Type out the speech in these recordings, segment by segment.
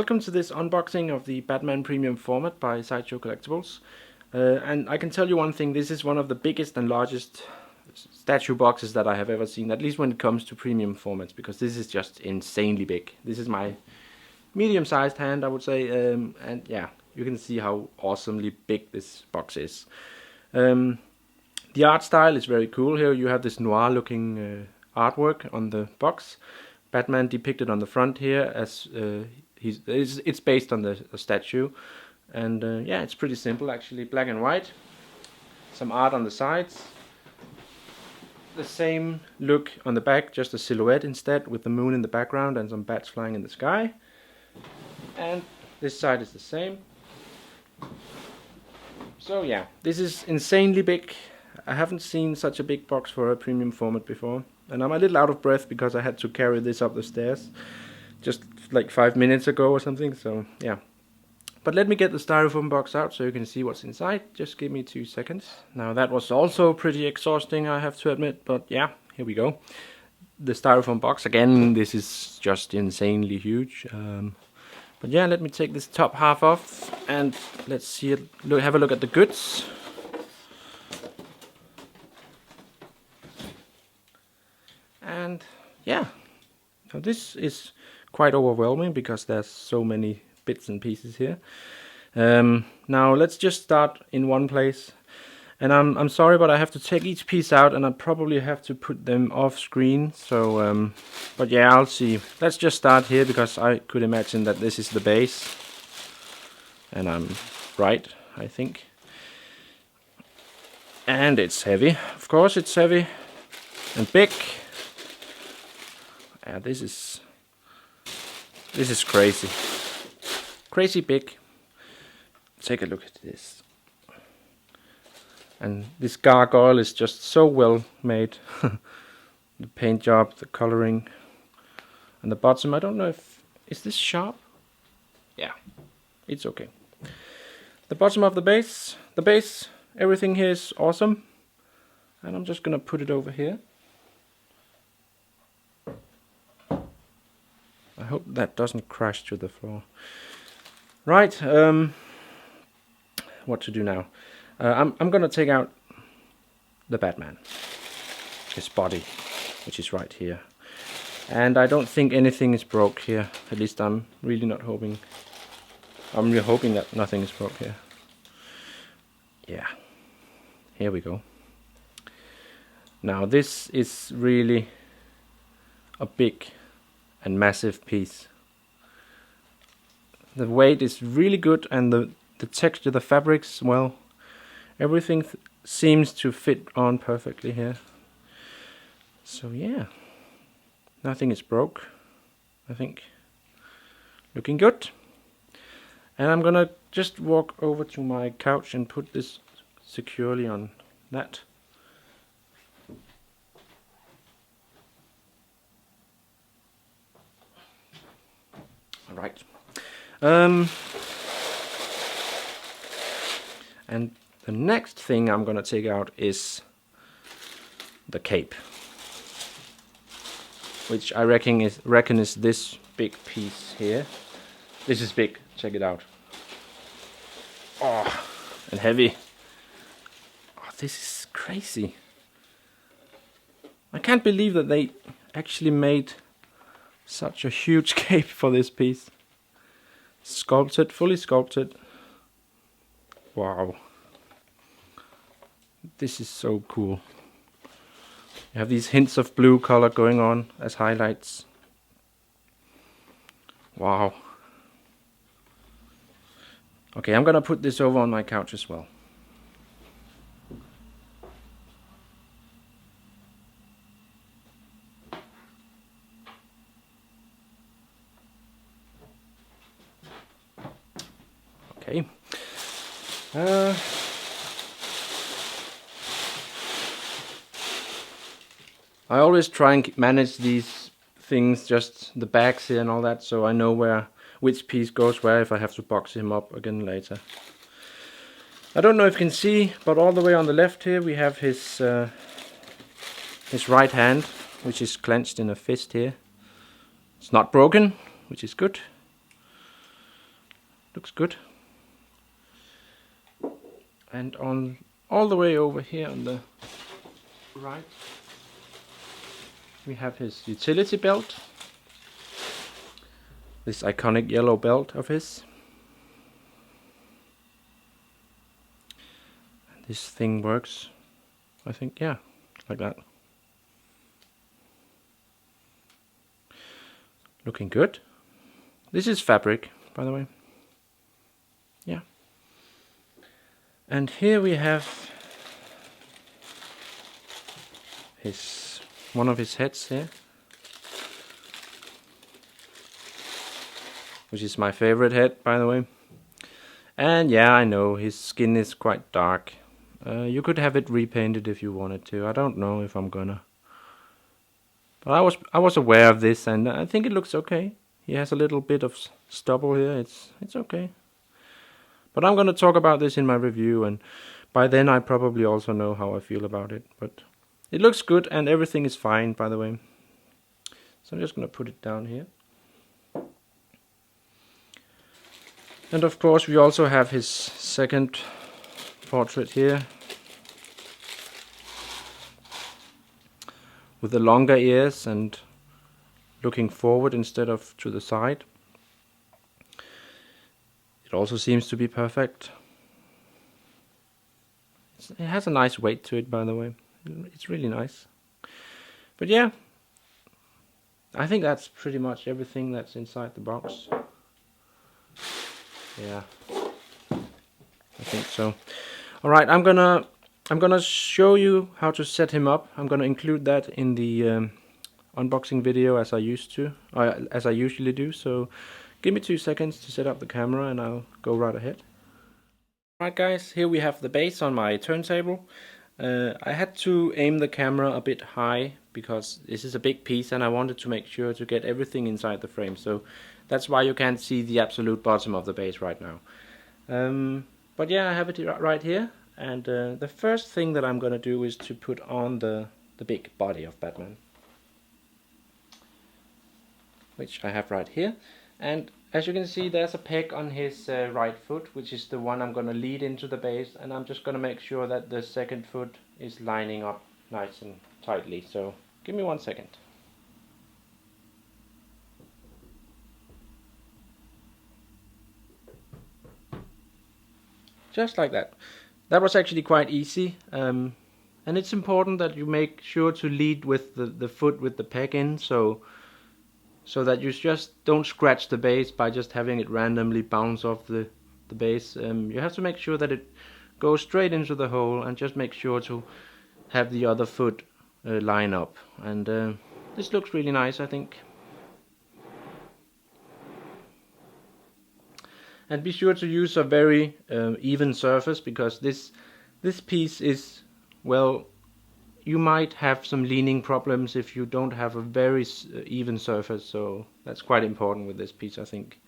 Welcome to this unboxing of the Batman Premium format by Sideshow Collectibles. And I can tell you one thing, this is one of the biggest and largest statue boxes that I have ever seen, at least when it comes to premium formats, because this is just insanely big. This is my medium-sized hand, I would say, and yeah, you can see how awesomely big this box is. The art style is very cool here. You have this noir-looking artwork on the box. Batman depicted on the front here as it's based on the statue, and yeah, it's pretty simple actually, black and white. Some art on the sides. The same look on the back, just a silhouette instead, with the moon in the background and some bats flying in the sky. And this side is the same. So yeah, this is insanely big. I haven't seen such a big box for a premium format before. And I'm a little out of breath because I had to carry this up the stairs just like 5 minutes ago or something, so yeah. But let me get the styrofoam box out so you can see what's inside. Just give me 2 seconds. Now that was also pretty exhausting, I have to admit, but yeah, here we go. The styrofoam box, again, this is just insanely huge. But yeah, let me take this top half off and let's see it. Have a look at the goods. And yeah, now this is quite overwhelming because there's so many bits and pieces here. Now let's just start in one place. And I'm sorry, but I have to take each piece out, and I probably have to put them off screen. So, but yeah, I'll see. Let's just start here because I could imagine that this is the base, and I'm right, I think. And it's heavy, of course. It's heavy and big. Yeah, this is crazy. Crazy big. Take a look at this. And this gargoyle is just so well made. The paint job, the coloring, and the bottom. I don't know if is this sharp? Yeah, it's okay. The bottom of the base, everything here is awesome. And I'm just gonna put it over here. I hope that doesn't crash to the floor. Right, what to do now? I'm gonna take out the Batman, his body, which is right here. And I don't think anything is broke here. At least I'm really not hoping. I'm really hoping that nothing is broke here. Yeah, here we go. Now this is really a big and massive piece. The weight is really good, and the texture, the fabrics, well, everything seems to fit on perfectly here. So yeah, nothing is broke, I think. Looking good. And I'm gonna just walk over to my couch and put this securely on that. Alright. And the next thing I'm gonna take out is the cape, which I reckon is this big piece here. This is big. Check it out. Oh, and heavy. Oh, this is crazy. I can't believe that they actually made such a huge cape for this piece. Sculpted, fully sculpted. Wow. This is so cool. You have these hints of blue color going on as highlights. Wow. Okay, I'm gonna put this over on my couch as well. Okay. I always try and manage these things, just the bags here and all that, so I know which piece goes where if I have to box him up again later. I don't know if you can see, but all the way on the left here we have his right hand, which is clenched in a fist here. It's not broken, which is good. Looks good. And on all the way over here on the right, we have his utility belt. This iconic yellow belt of his. This thing works, I think, yeah, like that. Looking good. This is fabric, by the way. Yeah. And here we have one of his heads here, which is my favorite head, by the way. And yeah, I know his skin is quite dark. You could have it repainted if you wanted to. I don't know if I'm gonna. But I was aware of this, and I think it looks okay. He has a little bit of stubble here. It's okay. But I'm gonna talk about this in my review, and by then I probably also know how I feel about it. But it looks good, and everything is fine, by the way. So I'm just gonna put it down here. And of course we also have his second portrait here, with the longer ears and looking forward instead of to the side. It also seems to be perfect. It has a nice weight to it, by the way. It's really nice. But yeah, I think that's pretty much everything that's inside the box. Yeah, I think so. Alright, I'm gonna show you how to set him up. I'm gonna include that in the unboxing video as I usually do. So give me 2 seconds to set up the camera and I'll go right ahead. Alright guys, here we have the base on my turntable. I had to aim the camera a bit high because this is a big piece and I wanted to make sure to get everything inside the frame. So that's why you can't see the absolute bottom of the base right now. But yeah, I have it right here. And the first thing that I'm gonna do is to put on the big body of Batman, which I have right here. And as you can see, there's a peg on his right foot, which is the one I'm gonna lead into the base, and I'm just gonna make sure that the second foot is lining up nice and tightly. So give me 1 second. Just like that. That was actually quite easy, and it's important that you make sure to lead with the foot with the peg in, so that you just don't scratch the base by just having it randomly bounce off the base. You have to make sure that it goes straight into the hole, and just make sure to have the other foot line up. And this looks really nice, I think. And be sure to use a very even surface, because this piece is, well, you might have some leaning problems if you don't have a very even surface, so that's quite important with this piece, I think.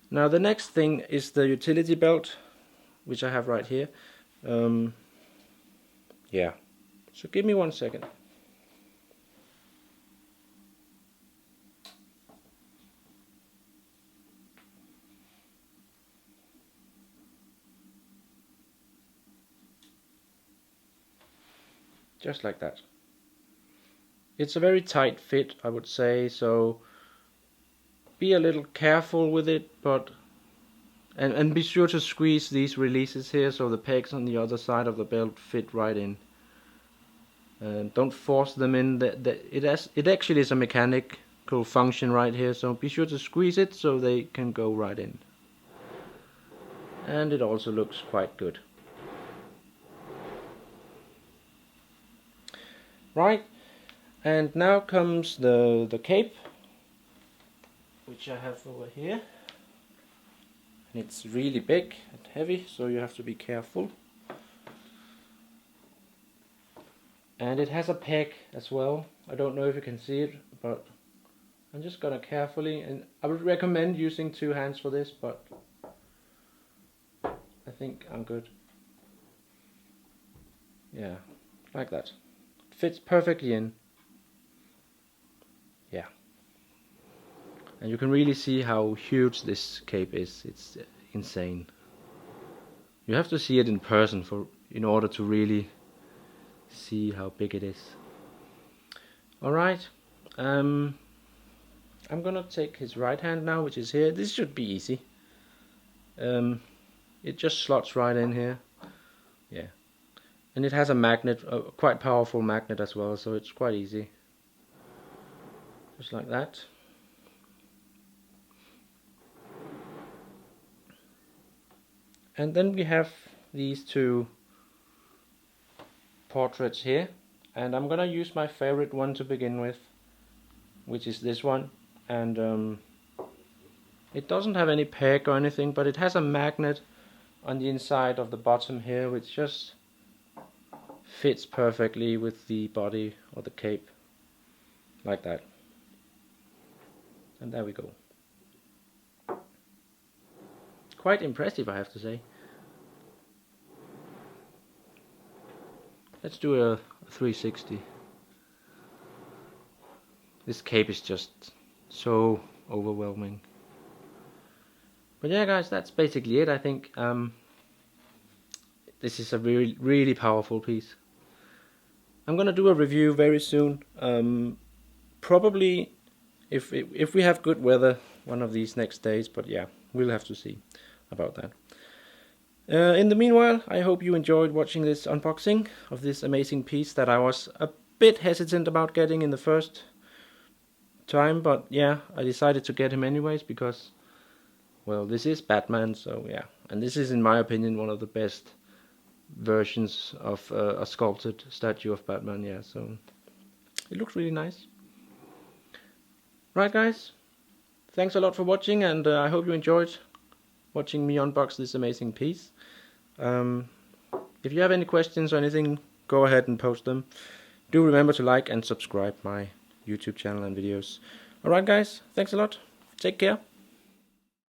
Now the next thing is the utility belt, which I have right here. Yeah, so give me 1 second. Just like that. It's a very tight fit, I would say, so be a little careful with it, but and be sure to squeeze these releases here so the pegs on the other side of the belt fit right in. Don't force them in. It actually is a mechanical function right here, so be sure to squeeze it so they can go right in. And it also looks quite good. Right, and now comes the cape, which I have over here. And it's really big and heavy, so you have to be careful. And it has a peg as well. I don't know if you can see it, but I'm just gonna carefully, and I would recommend using 2 hands for this, but I think I'm good. Yeah, like that. Fits perfectly in. Yeah. And you can really see how huge this cape is. It's insane. You have to see it in person in order to really see how big it is. Alright, I'm gonna take his right hand now, which is here. This should be easy. It just slots right in here. Yeah. And it has a magnet, a quite powerful magnet as well, so it's quite easy. Just like that. And then we have these two portraits here, and I'm gonna use my favorite one to begin with, which is this one. And it doesn't have any peg or anything, but it has a magnet on the inside of the bottom here, which just fits perfectly with the body or the cape, like that. And there we go. Quite impressive, I have to say. Let's do a 360. This cape is just so overwhelming. But yeah, guys, that's basically it. I think this is a really powerful piece. I'm gonna do a review very soon. Probably if we have good weather one of these next days, but yeah, we'll have to see about that. In the meanwhile, I hope you enjoyed watching this unboxing of this amazing piece that I was a bit hesitant about getting in the first time, but yeah, I decided to get him anyways because, well, this is Batman, so yeah. And this is, in my opinion, one of the best versions of a sculpted statue of Batman, yeah, so it looks really nice. Right, guys, thanks a lot for watching, and I hope you enjoyed watching me unbox this amazing piece. If you have any questions or anything, go ahead and post them. Do remember to like and subscribe my YouTube channel and videos. Alright, guys, thanks a lot. Take care.